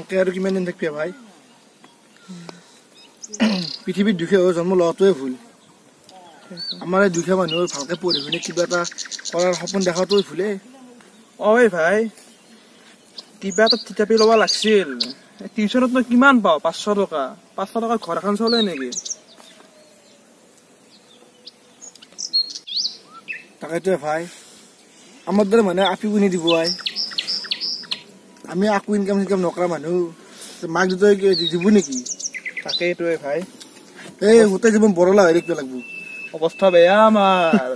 এনেকে আৰু কিমান দিন থাকিবি ভাই পৃথিৱীত দুখীয়া হৈ জন্ম লোৱাটোৱে ভুল আমাৰ এই দুখীয়া মানুহৰ ভালকে পঢ়ি শুনি কিবা এটা কৰাৰ সপোন দেখাটোৱে ভুলে ঐ ভাই কিবা এটা কিতাপি ল'ব লাগছিল টিউচনত মই কিমান পাওঁ 500 টকা 500 টকা ঘৰ এখন চলে নেকি তাকেতো ভাই আমাৰ দৰে মানে আপি গুনি দিব আই আমি আকু ইনকাম নকৰা মানুহ মাক দেউতাই দিব নেকি তাকেইতো ভাই এই গোটেই জীৱন বৰলা হৈ থাকিব লাগিব অৱস্থা বেয়া আমাৰ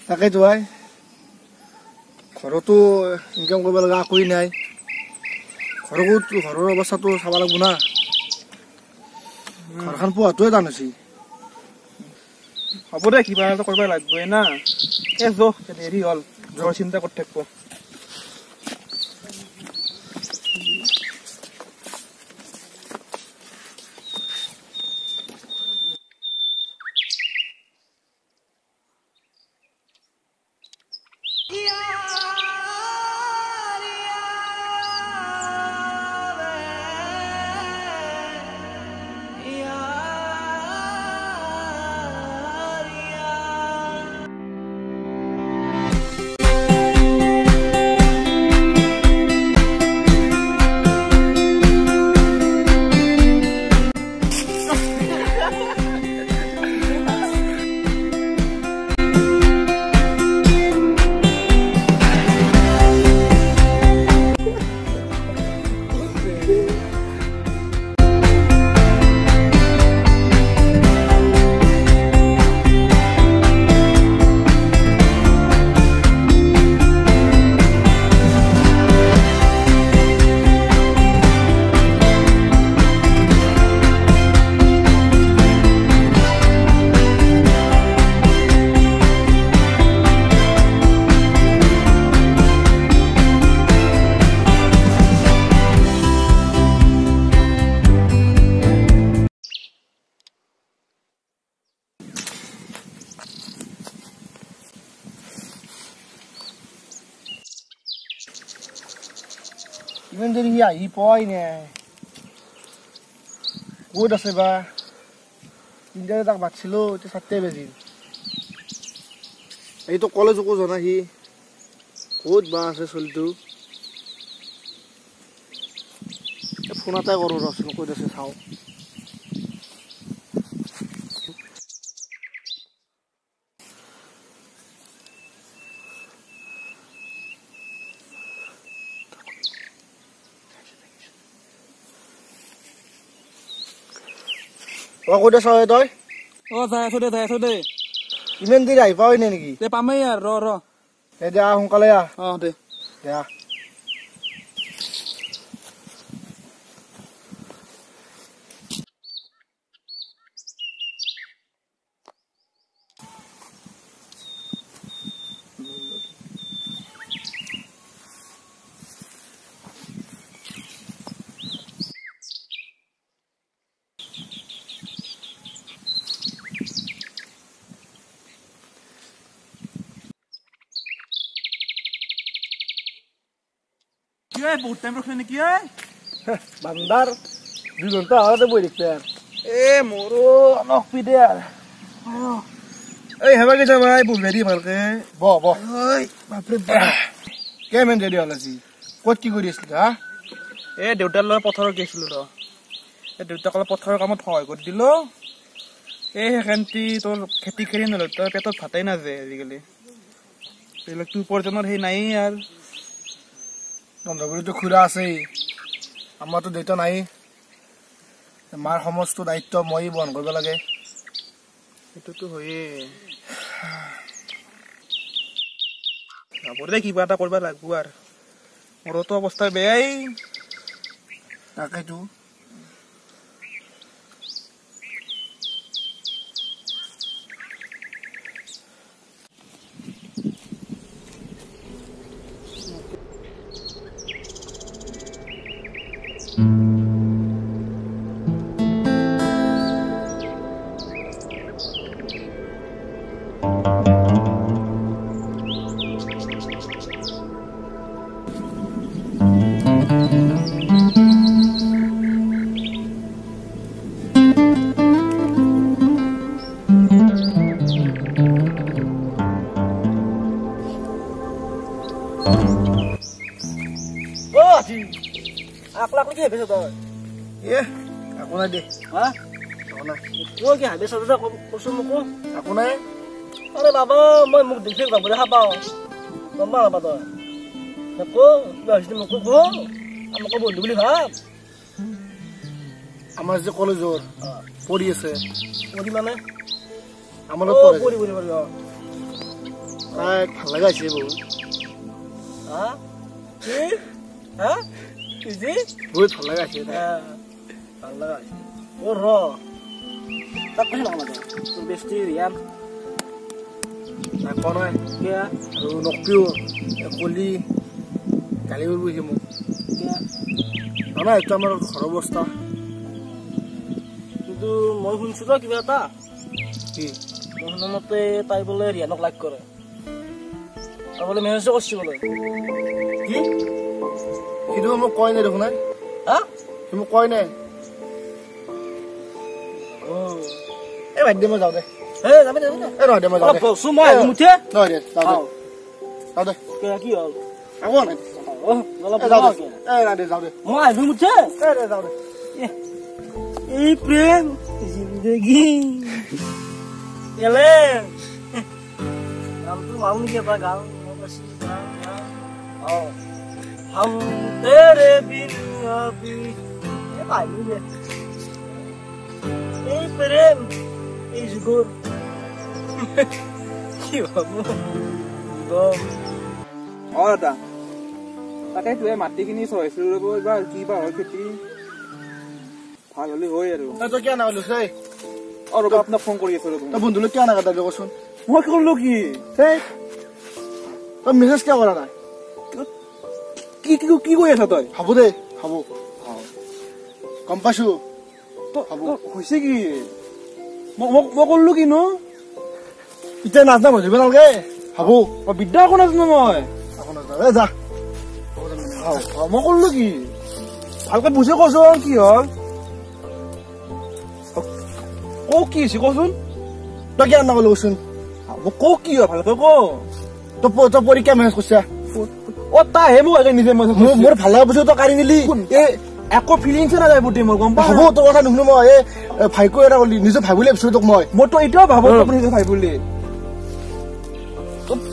তাকেইতো ভাই ঘৰতো ইনকাম কৰিব লগা একোৱেই নাই ঘৰৰ অৱস্থাটো চাব লাগিব না ঘৰখন পোৱাটোৱে টান হৈছে হ'ব দে কিবা এটা কৰিব লাগিবই না দেৰি হ'ল জ্বৰ চিন্তা কৰি থাকিব ইমান দেৰি সি আহি পোৱাই নাই ক'ত আছে বা 3টাতে তাক মাতিছিলোঁ এতিয়া 4টাই বাজিল এইটো কলেজকো জনা সি ক'ত বা আছে চলিটো ফোন এটাই কৰোঁ ৰচোন ক'ত আছে চাওঁ ক'ত আছ তই যাই আছো দে ইমান দেৰি আহি পাৱই নাই নেকি পামেই আৰু ৰ দে সোনকালে দে দে বহুত টাইম ৰখিলে নেকি বান্দাৰ 2 ঘণ্টা আগতে বহি দেখছে মোৰো অলপ পিদে এই হেবা গৈছা ভাই বুঢ়ি ভালকে বাপৰে কেইমান দেৰি হ'ল আজি ক'ত কি কৰি আছিলি হা দেউতাৰ লগত পথাৰত গৈছিলো দেউতাক অলপ পথাৰৰ কামত সহায় কৰি দিলো সেইখান্তি তোৰ খেতি নলয় তই পেটত ভাতেই নাযায় আজিকালি বেলেগতো উপাৰ্জনৰ সেই নাই আৰু বন্ধগুৰিতো খুৰা আছেই আমাৰতো দেউতা নাই মাৰ সমস্ত দায়িত্ব মই বহন কৰিব লাগে সেইটোতো হয়ে যাবদে কিবা এটা কৰিব লাগিব আৰু মোৰতো অৱস্থা বেয়াই তাকেতো বেছি আকলাক কি হেবেছ তই এ একো নাই দে হা একো নাই তই কি হেবেছ তই কচোন মোক একো নাই আরে বাবা মই মোক দেখি বাবু দেখা পাও গম পাবা তই দেখো কিবা মোক কো আমাক বন্ধু বুলি ভাব আমাৰ যে কলেজৰ পঢ়ি আছে পঢ়ি মানে আমাৰ পঢ়ি তাই ভাল লগাইছে বহুত হা কি হা কি জি বহুত ভাল লগাইছে ভাল লগাইছে ও ৰ তাক কৈছে নকমা তোৰ বেষ্টি ৰিয়ান একো নাই কিয়া আৰু নকপিও কলি গালি কৰিবহি মোক কিয়া নহয় এইটো আমাৰ ঘৰৰ অৱস্থা কিন্তু মই শুনিছো তই কিবা এটা কি মই শুনা মতে তাই বোলে ৰিয়ানক লাইক কৰে আৰু বোলে মেছেজো কৰিছে বোলে কি সেইটো মোক কয় নাই দেখোন হা সি মোক কয় নাই এই বাদ দে মই যাওঁ দে যাবি এই নহয় দে মই যাওঁ দে বসু মই আহিম উঠে নহয় দে যাওঁ দে কি হ'ল একো নাই এই নাই দে যাওঁ দে মই আহিম উঠে এই দে যাওঁ দে এই প্রেম জিন্দগি এলে নাম তো মালूम नहीं क्या गाँव हम तेरे बिन अभी ये भाई मुझे ये प्रेम ये जुगुर क्यों गो দাদা তাকে তুই মাটিখিনি চহাইছিলো ৰ'ব এইবাৰ কি বা হয় খেতি ভাল হলে হয় আৰু তই কিয় নাগালো সেই ৰ'ব আপোনাক ফোন কৰি আছো ৰ'ব তই বন্ধুলৈ কিয় নাগাটা কচোন মই কৰিলো কি সেই তই মেছেজ কিয় কৰা নাই কি কি কি কৈ আছা তই হ'ব দে হ'ব গম পাইছো হৈছে কি মই কৰিলো কিনো এতিয়া নাজানা বুজিব নালাগে হ'ব বিদ্যা একো নাজানো মই যা মই কৰিলো কি ভালকে বুজি কৈছো কি হ'ল কি হৈছে কচোন তই কিয় নকলো কচোন মোক কি হয় ভালকে তই পৰীক্ষা মেছেজ কৰিছা তাইহে মোক নিজে মোৰ ভাল লগা বস্তু তই কাঢ়ি নিলি একো ফিলিংছে নাযায় বুটি মই গম পাওঁ হ'ব তোৰ কথা নুশুনো মই এই ভাইকো এটা কলি নিজৰ ভাই বুলি ভাবিছো তোক মইতো এতিয়াও ভাবো নিজৰ ভাই বুলি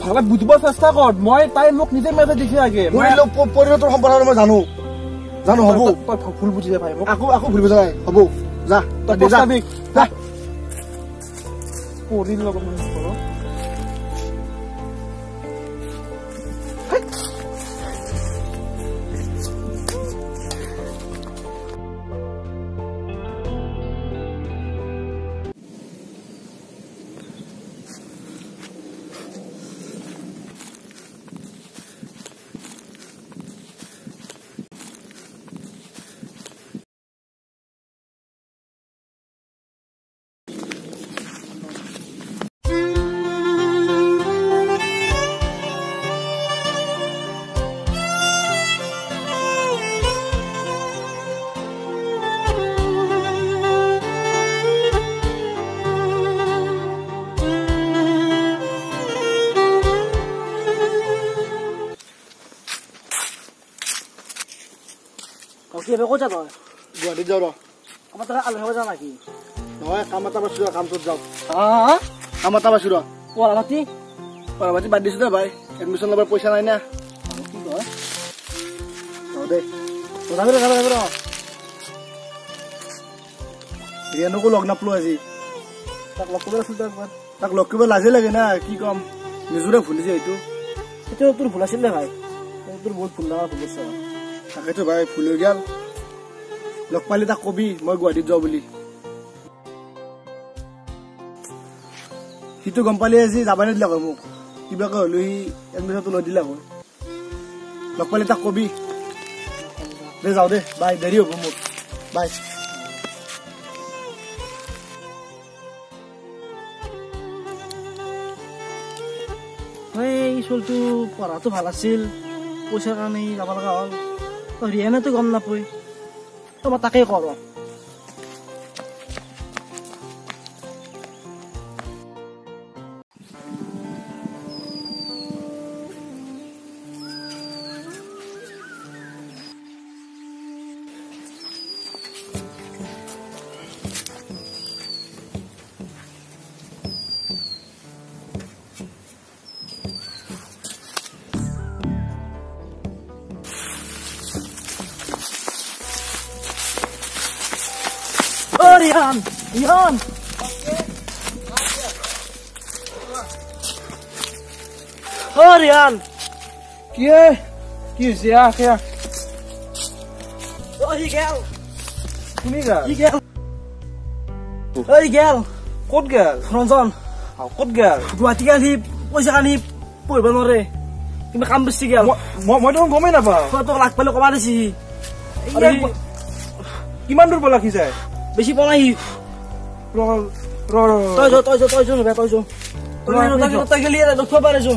ভালকে বুজিব চেষ্টা কৰ মই তাই মোক নিজে মেছেজ দিছে আগে পৰিৱৰ্তন সম্পৰ্কে মই জানো হ'ব তই ভুল বুজিছে ভাই মোক আকৌ ভুল বুজা নাই হ'ব যা তই প্ৰস্তাৱিক যা পঢ়িল লগত ক'ত যা তই গুৱাহাটীত যাওঁ ৰ আমাৰ তই আলহী খাব যা নাকি নহয় কাম এটা পাইছো ৰ কামটোত যাওঁ হা কাম এটা পাইছো ৰ পঢ়া পাতি পঢ়া-পাতি বাদ দিছো দে ভাই এডমিশ্যন ল'বৰ পইচা নাই না কি কয় দে যাবি ৰ ৰিয়ানকো লগ নাপালো আজি তাক লগ কৰিব আছিল একবাৰ তাক লগ কৰিব লাজে লাগে না কি কম নিজৰে ভুল যে এইটো তোৰ ভুল আছিল দে ভাই তোৰ বহুত ভুল লগা ভুল আছে তাকেতো ভাই ভুল হৈ গেল লগ পালি তাক কবি মই গুৱাহাটীত যাওঁ বুলি সিটো গম পালি আজি যাবা নিদিলে হয় মোক কিবাকে হ'লেও সি এডমিশ্যনটো লৈ দিলে হয় লগ পালি তাক কবি দে যাওঁ দে বাই দেৰি হ'ব মোক বাই এই চলটো পঢ়াটো ভাল আছিল পইচাৰ কাৰণে যাব লগা হ'ল ৰিয়ানেতো গম নাপায় তই মই তাকেই কৰ Rian. Rian. Oh, Rian. কি হৈছে আখে Oh, he gel. শুনি গা He gel. Oh, he gel. ক'ত গেল Ronson. ক'ত গেল Guati kan hi, পয়সা kan hi, পড়ব নরে। তুমি কাম বেশি গেল। মই তো গমেই নাপাওঁ কত লাখ পেলে কমা দিছি। কিমান দূৰ পৰা ৰাখি যায় বেশি পলাই হি। তই যো বে তই যো। তই গেলি এরা দেখো পারে যো।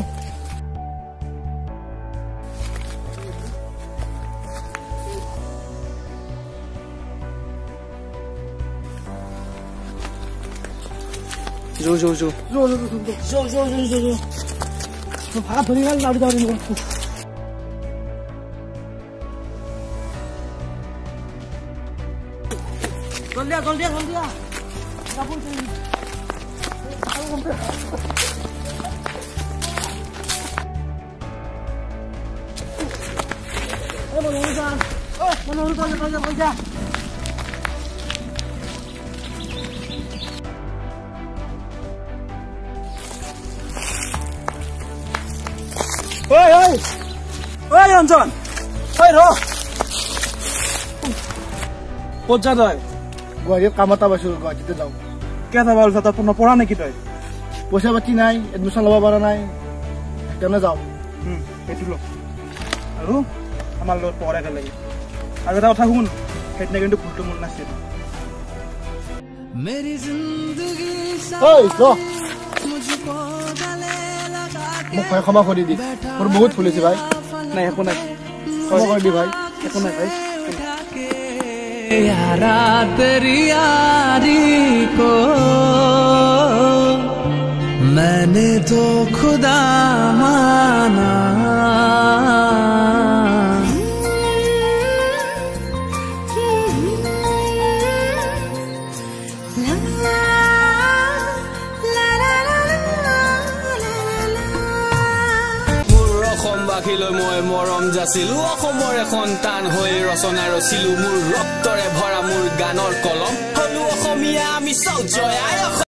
Jo. তো ভাড়া ধরে গেল লাড়ি ধরে নিব জলদি কাপড় চলি মনোরঞ্জন ঐ ৰঞ্জন ঐ ৰ ক'ত যা তই গুৱাহাটীত কাম এটা পাইছো গুৱাহাটীতে যাওঁ কিয় যাবা ওলছা তই নপঢ়া নেকি তই পইচা পাতি নাই এডমিশ্যন ল'ব পৰা নাই সেইকাৰণে যাওঁ সেইটো ল আৰু আমাৰ লগত পঢ়া একেলগে আৰু এটা কথা শুন সেইদিনা কিন্তু ভুলটো মোৰ নাছিল মোক ভাই ক্ষমা কৰি দি মোৰ বহুত ভুল হৈছে ভাই নাই একো নাই ক্ষমা কৰি দি ভাই একো নাই ভাই यारा तेरी यारी को मैंने तो खुदा माना মই মৰম যাচিলো অসমৰে সন্তান হৈ ৰচনা ৰচিলো মোৰ ৰক্তৰে ভৰা মোৰ গানৰ কলম হলো অসমীয়া আমি চব জয়